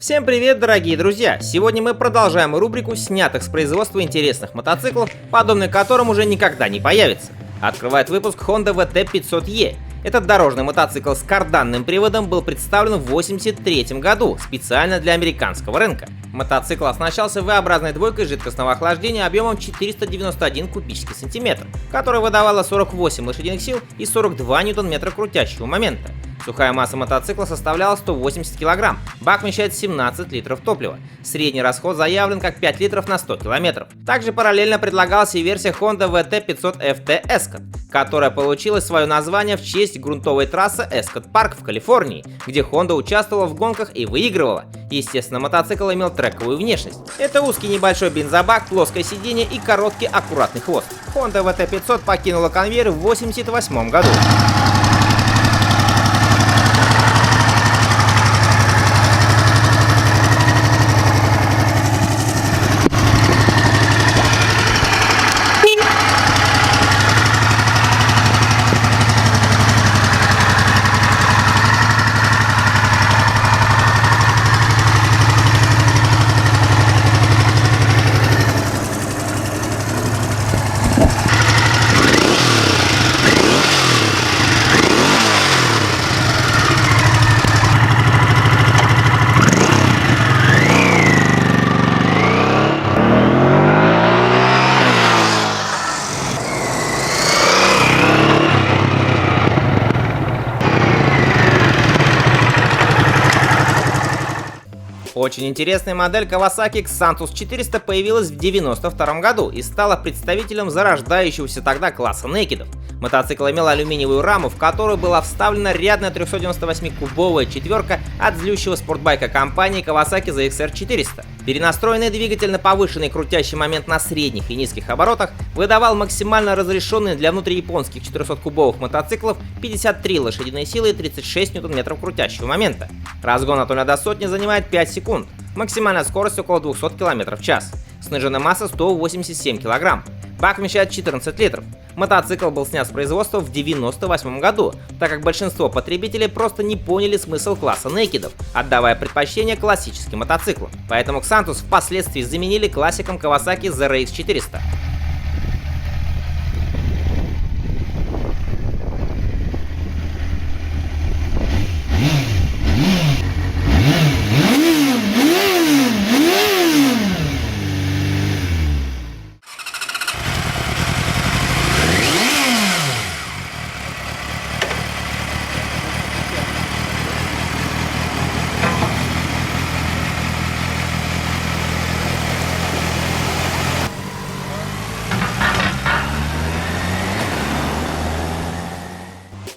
Всем привет, дорогие друзья! Сегодня мы продолжаем рубрику снятых с производства интересных мотоциклов, подобных которым уже никогда не появится. Открывает выпуск Honda VT500E. Этот дорожный мотоцикл с карданным приводом был представлен в 1983 году специально для американского рынка. Мотоцикл оснащался V-образной двойкой жидкостного охлаждения объемом 491 кубический сантиметр, которая выдавала 48 лошадиных сил и 42 ньютон-метра крутящего момента. Сухая масса мотоцикла составляла 180 кг, бак вмещает 17 литров топлива. Средний расход заявлен как 5 литров на 100 км. Также параллельно предлагалась и версия Honda VT500FT Escort, которая получила свое название в честь грунтовой трассы Escort Park в Калифорнии, где Honda участвовала в гонках и выигрывала. Естественно, мотоцикл имел трековую внешность. Это узкий небольшой бензобак, плоское сиденье и короткий аккуратный хвост. Honda VT500 покинула конвейер в 1988 году. Очень интересная модель Kawasaki Xantus 400 появилась в 1992 году и стала представителем зарождающегося тогда класса некедов. Мотоцикл имел алюминиевую раму, в которую была вставлена рядная 398-кубовая четверка от злющего спортбайка компании Kawasaki ZX-R 400. Перенастроенный двигатель на повышенный крутящий момент на средних и низких оборотах выдавал максимально разрешенные для внутрияпонских 400-кубовых мотоциклов 53 лошадиные силы и 36 ньютон-метров крутящего момента. Разгон от 0 до сотни занимает 5 секунд. Максимальная скорость около 200 км в час. Сниженная масса 187 кг. Бак вмещает 14 литров. Мотоцикл был снят с производства в 1998 году, так как большинство потребителей просто не поняли смысл класса некедов, отдавая предпочтение классическим мотоциклам. Поэтому Xantus впоследствии заменили классиком Kawasaki ZRX 400.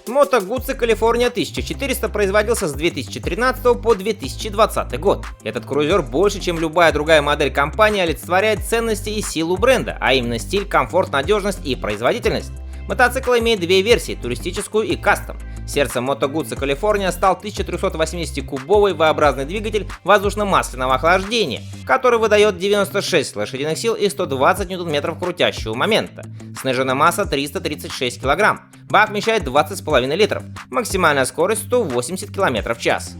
Moto Guzzi California 1400 производился с 2013 по 2020 год. Этот крузер больше, чем любая другая модель компании, олицетворяет ценности и силу бренда, а именно стиль, комфорт, надежность и производительность. Мотоцикл имеет две версии – туристическую и кастом. Сердцем Moto Guzzi California стал 1380-кубовый V-образный двигатель воздушно-масляного охлаждения, который выдает 96 лошадиных сил и 120 ньютон-метров крутящего момента. Сниженная масса 336 кг. Бак вмещает 20,5 литров. Максимальная скорость 180 км в час.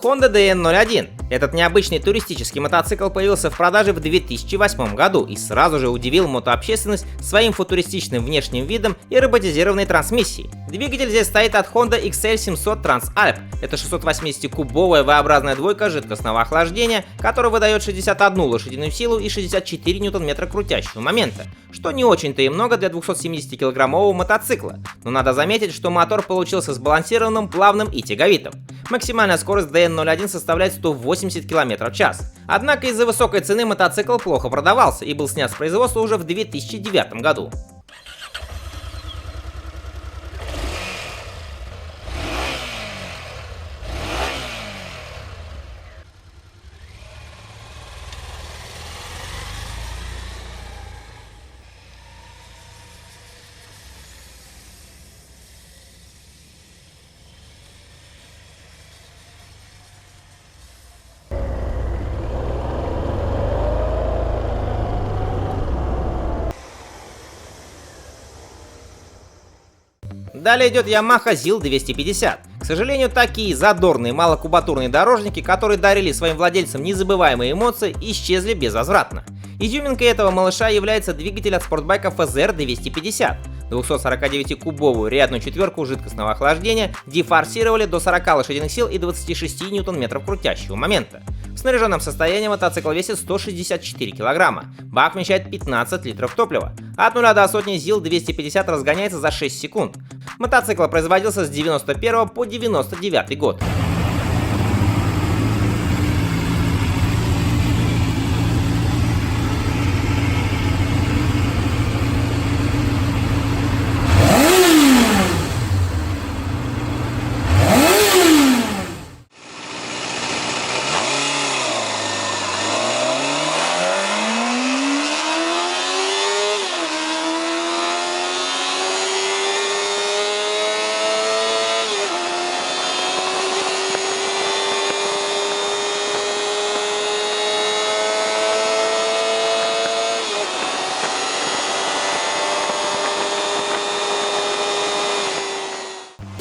Honda DN01. Этот необычный туристический мотоцикл появился в продаже в 2008 году и сразу же удивил мотообщественность своим футуристичным внешним видом и роботизированной трансмиссией. Двигатель здесь стоит от Honda XL700 Transalp. Это 680-кубовая V-образная двойка жидкостного охлаждения, которая выдает 61 лошадиную силу и 64 ньютон-метра крутящего момента, что не очень-то и много для 270-килограммового мотоцикла, но надо заметить, что мотор получился сбалансированным, плавным и тяговитым. Максимальная скорость DN01 составляет 180 км в час. Однако из-за высокой цены мотоцикл плохо продавался и был снят с производства уже в 2009 году. Далее идет Yamaha ZIL-250. К сожалению, такие задорные малокубатурные дорожники, которые дарили своим владельцам незабываемые эмоции, исчезли безвозвратно. Изюминкой этого малыша является двигатель от спортбайка FZR-250. 249-кубовую рядную четверку жидкостного охлаждения дефорсировали до 40 лошадиных сил и 26 ньютон-метров крутящего момента. В снаряженном состоянии мотоцикл весит 164 килограмма. Бак вмещает 15 литров топлива. От 0 до сотни ZIL-250 разгоняется за 6 секунд. Мотоцикл производился с 91 по 99 год.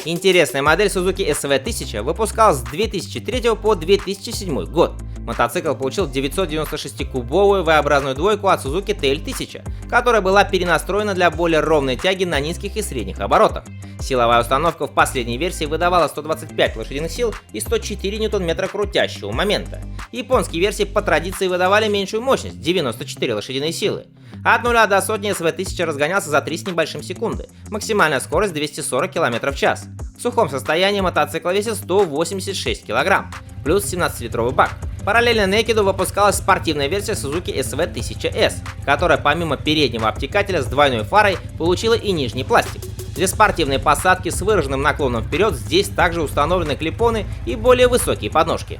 Интересная модель Suzuki SV1000 выпускалась с 2003 по 2007 год. Мотоцикл получил 996-кубовую V-образную двойку от Suzuki TL1000, которая была перенастроена для более ровной тяги на низких и средних оборотах. Силовая установка в последней версии выдавала 125 лошадиных сил и 104 ньютон-метра крутящего момента. Японские версии по традиции выдавали меньшую мощность – 94 лошадиные силы. От 0 до сотни SV1000 разгонялся за 3 с небольшим секунды, максимальная скорость 240 км в час. В сухом состоянии мотоцикл весит 186 кг, плюс 17-литровый бак. Параллельно Naked выпускалась спортивная версия Suzuki SV1000S, которая помимо переднего обтекателя с двойной фарой получила и нижний пластик. Для спортивной посадки с выраженным наклоном вперед здесь также установлены клипоны и более высокие подножки.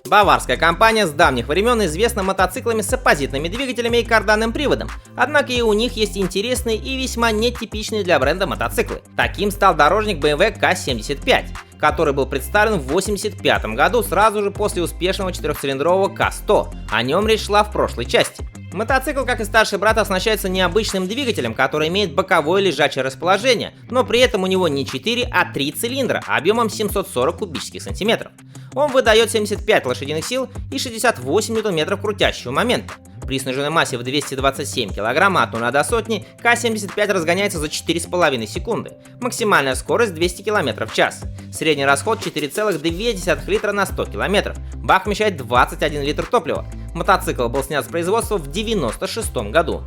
Баварская компания с давних времен известна мотоциклами с оппозитными двигателями и карданным приводом, однако и у них есть интересные и весьма нетипичные для бренда мотоциклы. Таким стал дорожник BMW K75, который был представлен в 1985 году сразу же после успешного четырехцилиндрового K100, о нем речь шла в прошлой части. Мотоцикл, как и старший брат, оснащается необычным двигателем, который имеет боковое лежачее расположение, но при этом у него не 4, а 3 цилиндра объемом 740 кубических сантиметров. Он выдает 75 лошадиных сил и 68 ньютон-метров крутящего момента. При сниженной массе в 227 кг от 0 до сотни К-75 разгоняется за 4,5 секунды. Максимальная скорость 200 км в час. Средний расход 4,2 литра на 100 км. Бак вмещает 21 литр топлива. Мотоцикл был снят с производства в 1996 году.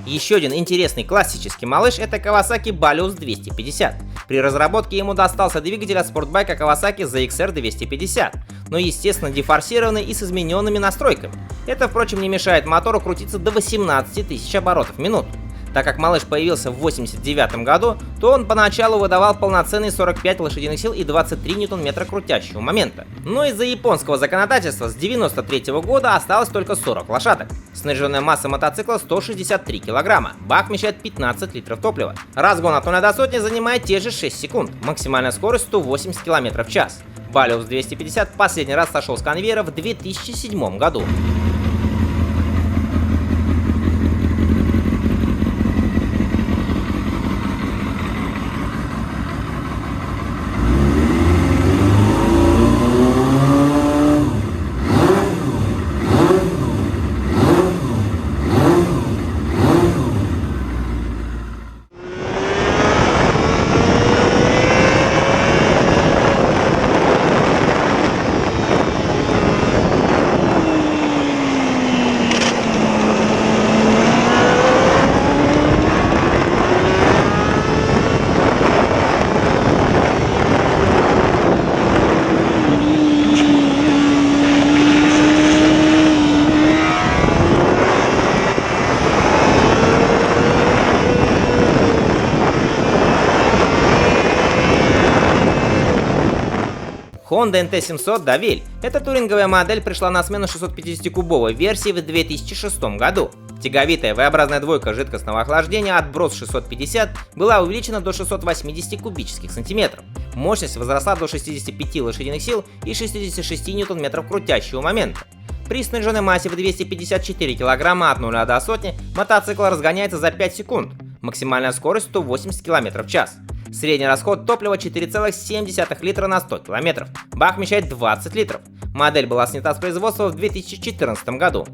Еще один интересный классический малыш — это Kawasaki Balius 250. При разработке ему достался двигатель от спортбайка Kawasaki ZXR 250, но естественно дефорсированный и с измененными настройками. Это, впрочем, не мешает мотору крутиться до 18 тысяч оборотов в минуту. Так как малыш появился в 1989 году, то он поначалу выдавал полноценные 45 лошадиных сил и 23 ньютон-метра крутящего момента. Но из-за японского законодательства с 1993 года осталось только 40 лошадок. Снаряженная масса мотоцикла 163 килограмма, бак вмещает 15 литров топлива. Разгон от 0 до сотни занимает те же 6 секунд, максимальная скорость 180 км в час. Balius 250 последний раз сошел с конвейера в 2007 году. Honda NT700 Davil. Эта туринговая модель пришла на смену 650-кубовой версии в 2006 году. Тяговитая V-образная двойка жидкостного охлаждения от Bros 650 была увеличена до 680 кубических сантиметров. Мощность возросла до 65 лошадиных сил и 66 ньютон-метров крутящего момента. При снаряженной массе в 254 кг от 0 до сотни мотоцикл разгоняется за 5 секунд. Максимальная скорость 180 км в час. Средний расход топлива 4,7 литра на 100 км. Бак вмещает 20 литров. Модель была снята с производства в 2014 году.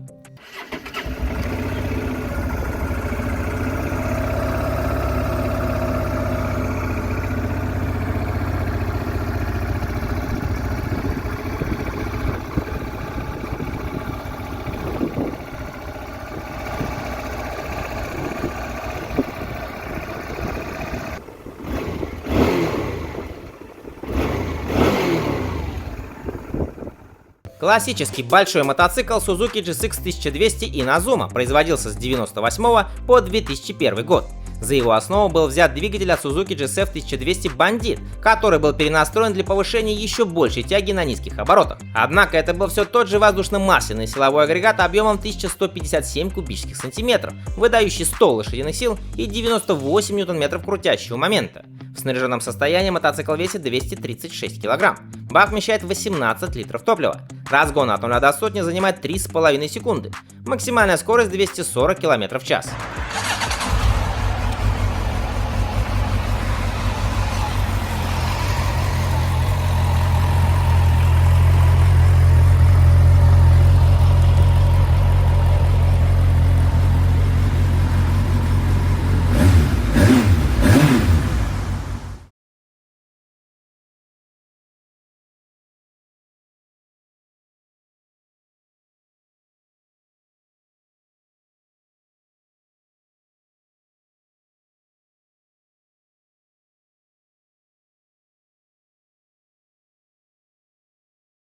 Классический большой мотоцикл Suzuki GSX 1200 Inazuma производился с 1998 по 2001 год. За его основу был взят двигатель от Suzuki GSF 1200 Bandit, который был перенастроен для повышения еще большей тяги на низких оборотах. Однако это был все тот же воздушно-масляный силовой агрегат объемом 1157 кубических сантиметров, выдающий 100 лошадиных сил и 98 ньютон-метров крутящего момента. В снаряженном состоянии мотоцикл весит 236 кг. Бак вмещает 18 литров топлива. Разгон от 0 до сотни занимает 3,5 секунды. Максимальная скорость 240 км в час.